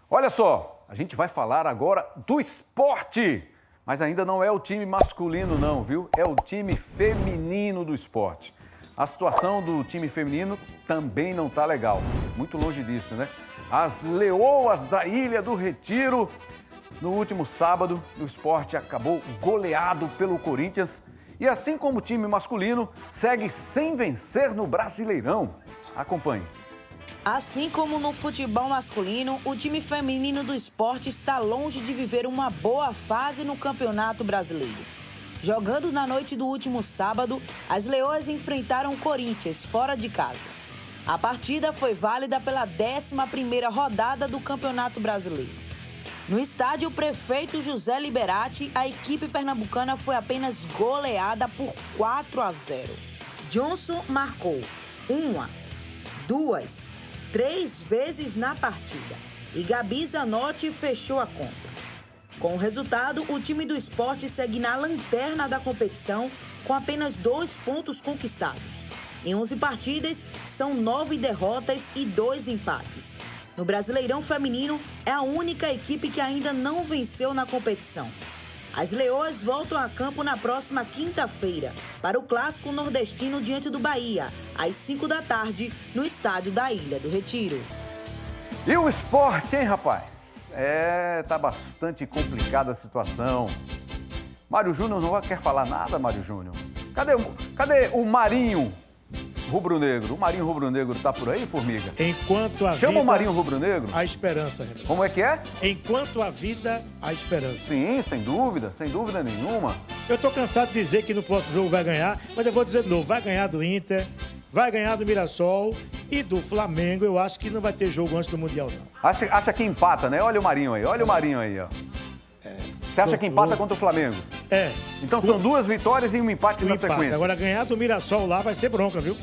Olha só, a gente vai falar agora do esporte, mas ainda não é o time masculino não, viu? É o time feminino do esporte. A situação do time feminino também não tá legal, muito longe disso, né? As Leoas da Ilha do Retiro, no último sábado, o esporte acabou goleado pelo Corinthians e assim como o time masculino, segue sem vencer no Brasileirão. Acompanhe. Assim como no futebol masculino, o time feminino do esporte está longe de viver uma boa fase no Campeonato Brasileiro. Jogando na noite do último sábado, as Leoas enfrentaram o Corinthians fora de casa. A partida foi válida pela 11ª rodada do Campeonato Brasileiro. No estádio Prefeito José Liberati, a equipe pernambucana foi apenas goleada por 4-0. Johnson marcou 1, 2, 3 vezes na partida e Gabi Zanotti fechou a conta. Com o resultado, o time do esporte segue na lanterna da competição com apenas 2 pontos conquistados. Em 11 partidas, são 9 derrotas e 2 empates. No Brasileirão Feminino, é a única equipe que ainda não venceu na competição. As Leoas voltam a campo na próxima quinta-feira para o Clássico Nordestino diante do Bahia, às 5 da tarde, no estádio da Ilha do Retiro. E o esporte, hein, rapaz? Tá bastante complicada a situação. Mário Júnior não quer falar nada, Mário Júnior? Cadê o Marinho Rubro-Negro? O Marinho Rubro-Negro tá por aí, Formiga? Enquanto a Chama vida, o Marinho Rubro-Negro? a esperança, Renato. Como é que é? Enquanto a vida, a esperança. Sim, sem dúvida nenhuma. Eu tô cansado de dizer que no próximo jogo vai ganhar, mas eu vou dizer de novo, vai ganhar do Inter, vai ganhar do Mirassol e do Flamengo. Eu acho que não vai ter jogo antes do Mundial, não. Acha que empata, né? Olha o Marinho aí, ó. Você acha que empata contra o Flamengo? É. Então são 2 vitórias e um empate na sequência. Agora ganhar do Mirassol lá vai ser bronca, viu?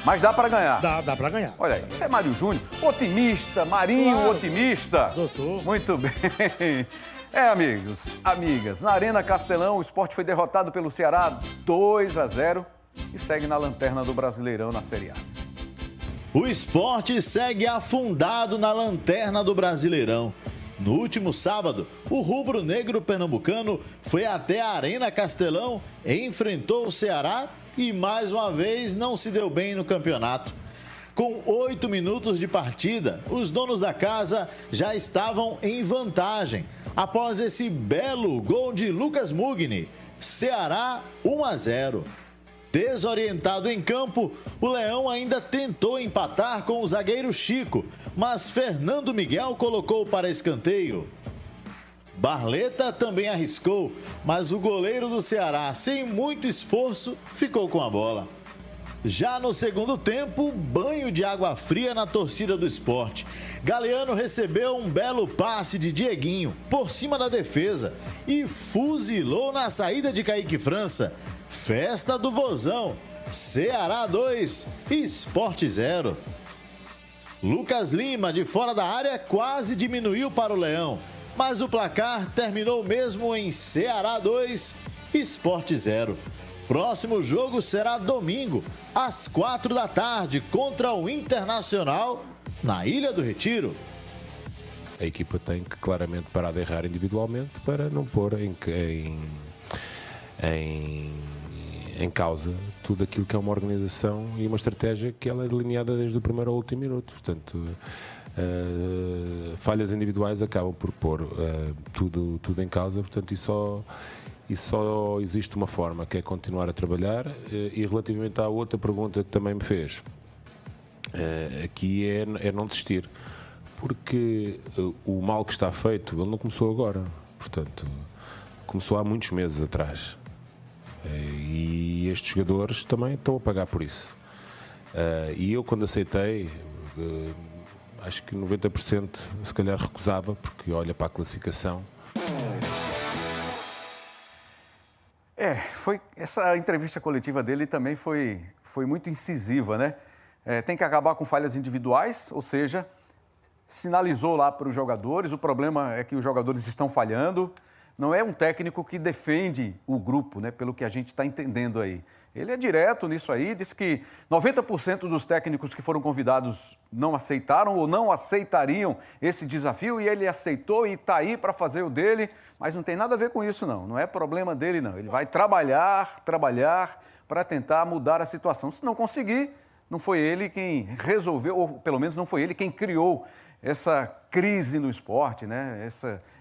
Mas dá pra ganhar. Dá pra ganhar. Olha aí, isso é Mário Júnior, otimista, Marinho Claro. Otimista. Doutor. Muito bem. Amigos, amigas, na Arena Castelão o esporte foi derrotado pelo Ceará 2-0 e segue na lanterna do Brasileirão na Série A. O esporte segue afundado na lanterna do Brasileirão. No último sábado, o rubro-negro pernambucano foi até a Arena Castelão, enfrentou o Ceará e mais uma vez não se deu bem no campeonato. Com 8 minutos de partida, os donos da casa já estavam em vantagem após esse belo gol de Lucas Mugni. Ceará 1-0. Desorientado em campo, o Leão ainda tentou empatar com o zagueiro Chico, mas Fernando Miguel colocou para escanteio. Barleta também arriscou, mas o goleiro do Ceará, sem muito esforço, ficou com a bola. Já no segundo tempo, banho de água fria na torcida do esporte. Galeano recebeu um belo passe de Dieguinho por cima da defesa e fuzilou na saída de Kaique França. Festa do Vozão, Ceará 2, Sport 0. Lucas Lima, de fora da área, quase diminuiu para o Leão, mas o placar terminou mesmo em Ceará 2, Sport 0. Próximo jogo será domingo, às 4 da tarde, contra o Internacional, na Ilha do Retiro. A equipa tem que claramente parar de errar individualmente para não pôr em causa tudo aquilo que é uma organização e uma estratégia que ela é delineada desde o primeiro ao último minuto. Portanto, falhas individuais acabam por pôr tudo em causa. Portanto, e só existe uma forma, que é continuar a trabalhar. E relativamente à outra pergunta que também me fez, aqui é não desistir. Porque o mal que está feito, ele não começou agora. Portanto, começou há muitos meses atrás. E estes jogadores também estão a pagar por isso. E eu, quando aceitei, acho que 90% se calhar recusava, porque olha para a classificação. Essa entrevista coletiva dele também foi muito incisiva, né? Tem que acabar com falhas individuais, ou seja, sinalizou lá para os jogadores, o problema é que os jogadores estão falhando, não é um técnico que defende o grupo, né, pelo que a gente está entendendo aí. Ele é direto nisso aí, disse que 90% dos técnicos que foram convidados não aceitaram ou não aceitariam esse desafio e ele aceitou e está aí para fazer o dele, mas não tem nada a ver com isso não é problema dele não. Ele vai trabalhar para tentar mudar a situação. Se não conseguir, não foi ele quem resolveu, ou pelo menos não foi ele quem criou essa crise no esporte, né?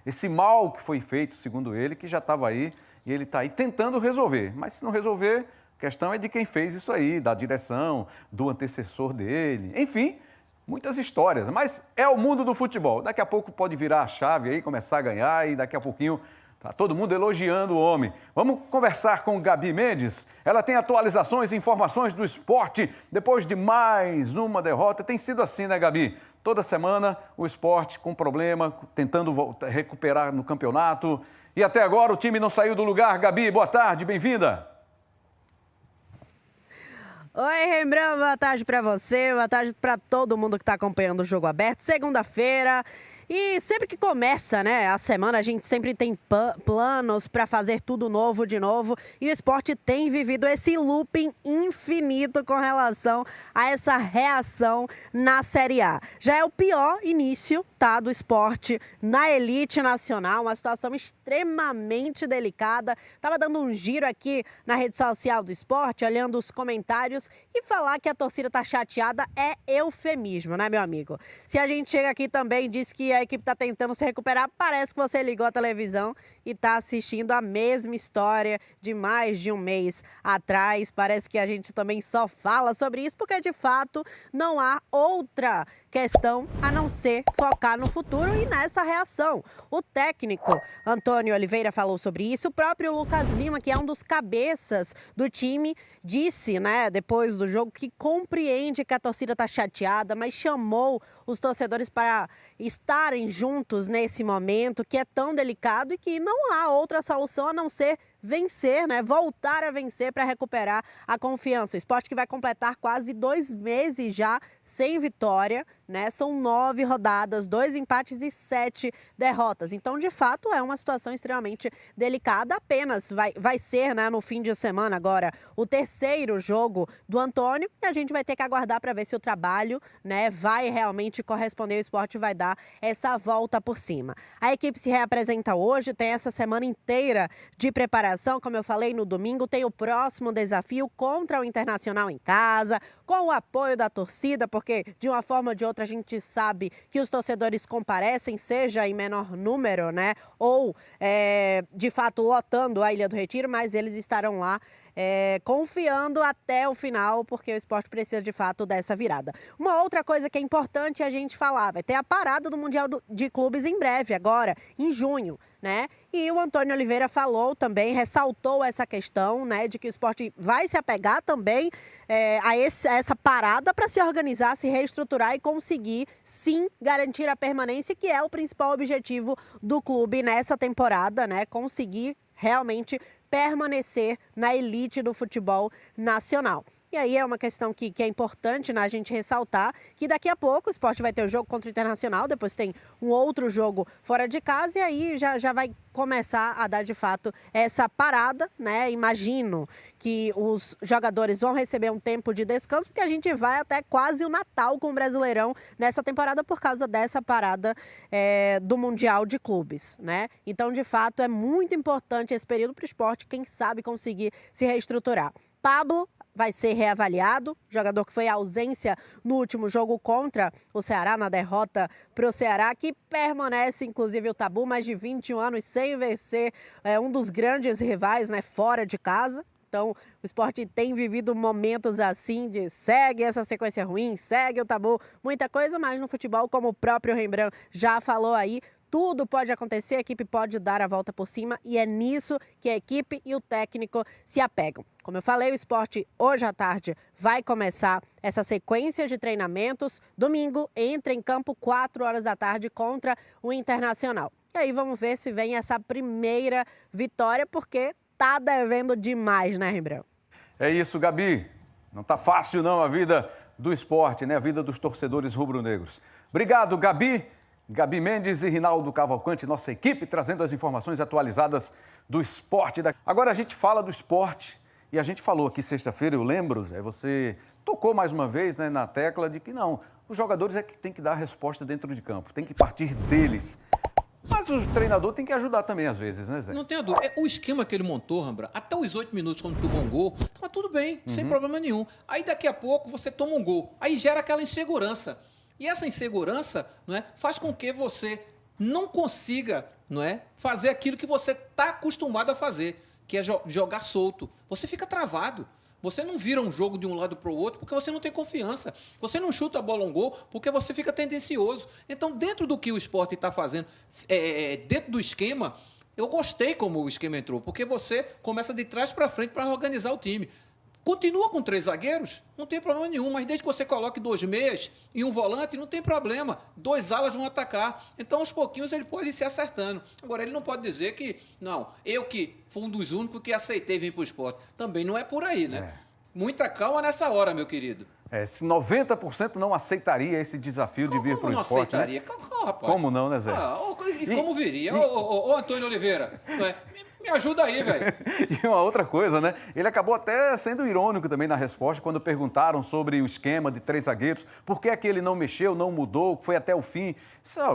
Esse mal que foi feito, segundo ele, que já estava aí e ele está aí tentando resolver. Mas se não resolver, a questão é de quem fez isso aí, da direção, do antecessor dele, enfim, muitas histórias. Mas é o mundo do futebol. Daqui a pouco pode virar a chave aí, começar a ganhar e daqui a pouquinho tá todo mundo elogiando o homem. Vamos conversar com Gabi Mendes. Ela tem atualizações e informações do esporte depois de mais uma derrota. Tem sido assim, né, Gabi? Toda semana o esporte com problema, tentando recuperar no campeonato. E até agora o time não saiu do lugar. Gabi, boa tarde, bem-vinda. Oi, Rembrandt, boa tarde para você, boa tarde para todo mundo que está acompanhando o Jogo Aberto. Segunda-feira. E sempre que começa, né, a semana, a gente sempre tem planos para fazer tudo novo de novo. E o esporte tem vivido esse looping infinito com relação a essa reação na Série A. Já é o pior início, tá, do esporte na elite nacional, uma situação extremamente delicada. Tava dando um giro aqui na rede social do esporte, olhando os comentários, e falar que a torcida tá chateada é eufemismo, né, meu amigo? Se a gente chega aqui também e diz que a equipe está tentando se recuperar, parece que você ligou a televisão e está assistindo a mesma história de mais de um mês atrás. Parece que a gente também só fala sobre isso porque, de fato, não há outra questão a não ser focar no futuro e nessa reação. O técnico Antônio Oliveira falou sobre isso. O próprio Lucas Lima, que é um dos cabeças do time, disse, né, depois do jogo, que compreende que a torcida está chateada, mas chamou os torcedores para estarem juntos nesse momento que é tão delicado e que não há outra solução a não ser vencer, né? Voltar a vencer para recuperar a confiança. O esporte que vai completar quase 2 meses já sem vitória, né? São 9 rodadas, 2 empates e 7 derrotas. Então, de fato, é uma situação extremamente delicada. Apenas vai ser, né, no fim de semana agora, o 3º jogo do Antônio, e a gente vai ter que aguardar para ver se o trabalho, né, vai realmente corresponder. O esporte vai dar essa volta por cima. A equipe se reapresenta hoje, tem essa semana inteira de preparação. Como eu falei, no domingo tem o próximo desafio contra o Internacional em casa, com o apoio da torcida, porque de uma forma ou de outra a gente sabe que os torcedores comparecem, seja em menor número, né, ou de fato lotando a Ilha do Retiro, mas eles estarão lá confiando até o final, porque o esporte precisa de fato dessa virada. Uma outra coisa que é importante a gente falar, vai ter a parada do Mundial de Clubes em breve, agora, em junho, né? E o Antônio Oliveira falou também, ressaltou essa questão, né, de que o esporte vai se apegar também a essa parada para se organizar, se reestruturar e conseguir, sim, garantir a permanência, que é o principal objetivo do clube nessa temporada, né? Conseguir realmente permanecer na elite do futebol nacional. E aí é uma questão que é importante, né, a gente ressaltar que daqui a pouco o esporte vai ter o jogo contra o Internacional, depois tem um outro jogo fora de casa e aí já vai começar a dar de fato essa parada, né? Imagino que os jogadores vão receber um tempo de descanso, porque a gente vai até quase o Natal com o Brasileirão nessa temporada por causa dessa parada do Mundial de Clubes, né? Então, de fato, é muito importante esse período para o esporte, quem sabe conseguir se reestruturar. Pablo vai ser reavaliado, jogador que foi ausência no último jogo contra o Ceará, na derrota para o Ceará, que permanece, inclusive, o tabu, mais de 21 anos sem vencer um dos grandes rivais, né, fora de casa. Então, o esporte tem vivido momentos assim de segue essa sequência ruim, segue o tabu, muita coisa, mas no futebol, como o próprio Rembrandt já falou aí, tudo pode acontecer, a equipe pode dar a volta por cima e é nisso que a equipe e o técnico se apegam. Como eu falei, o esporte hoje à tarde vai começar essa sequência de treinamentos. Domingo entra em campo 4 horas da tarde contra o Internacional. E aí vamos ver se vem essa primeira vitória, porque tá devendo demais, né, Rembrandt? É isso, Gabi. Não tá fácil não a vida do esporte, né? A vida dos torcedores rubro-negros. Obrigado, Gabi. Gabi Mendes e Rinaldo Cavalcante, nossa equipe, trazendo as informações atualizadas do esporte. Agora a gente fala do esporte e a gente falou aqui sexta-feira, eu lembro, Zé, você tocou mais uma vez, né, na tecla de que não, os jogadores é que tem que dar a resposta dentro de campo, tem que partir deles. Mas o treinador tem que ajudar também às vezes, né, Zé? Não tenha dúvida. O esquema que ele montou, Rambra, até os 8 minutos quando tomou um gol, tava tudo bem, sem problema nenhum. Aí daqui a pouco você toma um gol, aí gera aquela insegurança. E essa insegurança, não é, faz com que você não consiga, não é, fazer aquilo que você está acostumado a fazer, que é jogar solto. Você fica travado. Você não vira um jogo de um lado para o outro porque você não tem confiança. Você não chuta a bola a um gol porque você fica tendencioso. Então, dentro do que o esporte está fazendo, dentro do esquema, eu gostei como o esquema entrou, porque você começa de trás para frente para organizar o time. Continua com 3 zagueiros, não tem problema nenhum, mas desde que você coloque 2 meias e um volante, não tem problema. 2 alas vão atacar. Então, aos pouquinhos, ele pode ir se acertando. Agora, ele não pode dizer que, não, eu que fui um dos únicos que aceitei vir para o esporte. Também não é por aí, né? Muita calma nessa hora, meu querido. Se 90% não aceitaria esse desafio de vir para o esporte. Como não aceitaria? Né? Rapaz. Como não, né, Zé? Como viria? Ô, Antônio Oliveira, me ajuda aí, velho. E uma outra coisa, né? Ele acabou até sendo irônico também na resposta quando perguntaram sobre o esquema de 3 zagueiros. Por que é que ele não mexeu, não mudou, foi até o fim?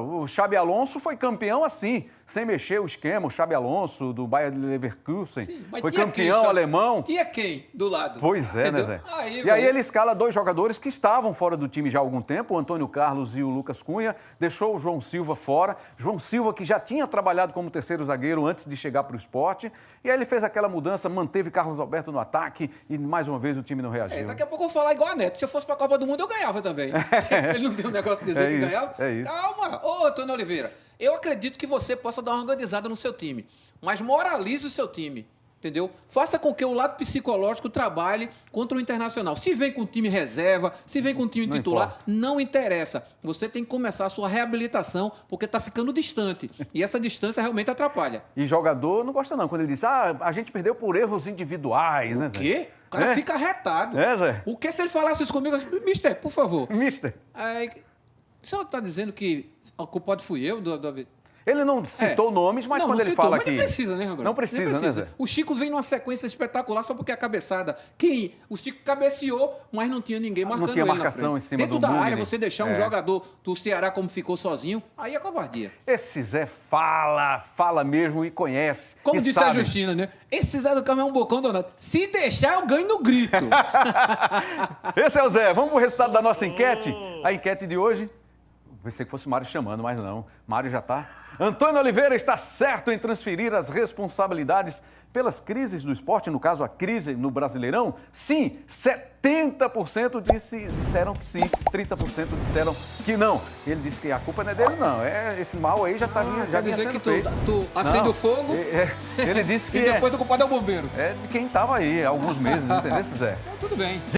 O Xabi Alonso foi campeão assim, sem mexer o esquema. O Xabi Alonso, do Bayer Leverkusen, sim, foi campeão alemão. Tinha quem do lado? Pois é, entendeu? né, Zé? Aí ele escala 2 jogadores que estavam fora do time já há algum tempo, o Antônio Carlos e o Lucas Cunha, deixou o João Silva fora. João Silva, que já tinha trabalhado como terceiro zagueiro antes de chegar para o esporte. E aí ele fez aquela mudança, manteve Carlos Alberto no ataque e mais uma vez o time não reagiu. Daqui a pouco eu vou falar igual a Neto. Se eu fosse para a Copa do Mundo, eu ganhava também. Ele não tem um negócio de dizer que ganhava? É isso. Calma, ô Antônio Oliveira. Eu acredito que você possa dar uma organizada no seu time, mas moralize o seu time. Entendeu? Faça com que o lado psicológico trabalhe contra o Internacional. Se vem com time reserva, se vem com time titular, não interessa. Você tem que começar a sua reabilitação, porque está ficando distante. E essa distância realmente atrapalha. E jogador não gosta não, quando ele diz, a gente perdeu por erros individuais, né, Zé? O quê? O cara fica arretado. Zé? O que se ele falasse isso comigo? Mister, por favor. Mister. O senhor está dizendo que o culpado fui eu? Ele não citou nomes, mas quando ele fala aqui... Mas não precisa, né, Rambra? Não precisa, né, Zé? O Chico vem numa sequência espetacular só porque é a cabeçada. O Chico cabeceou, mas não tinha ninguém marcando ele. Não tinha marcação em cima dentro do da Mugni. área, você deixar um jogador do Ceará como ficou sozinho, aí é covardia. Esse Zé fala mesmo e conhece. Como e disse sabe. a Justina, né? Esse Zé do Caminhão é um bocão danado. Se deixar, eu ganho no grito. Esse é o Zé. Vamos pro resultado da nossa enquete? A enquete de hoje... Pensei que fosse o Mário chamando, mas não. Mário já está. Antônio Oliveira está certo em transferir as responsabilidades pelas crises do esporte, no caso a crise no Brasileirão? Sim, 70% disseram que sim, 30% disseram que não. Ele disse que a culpa não é dele, não. Esse mal aí já vinha dizer sendo que feito. tu acende o fogo Ele disse que e depois o culpado é o bombeiro. é de quem estava aí há alguns meses, entendeu, Zé? Então, tudo bem.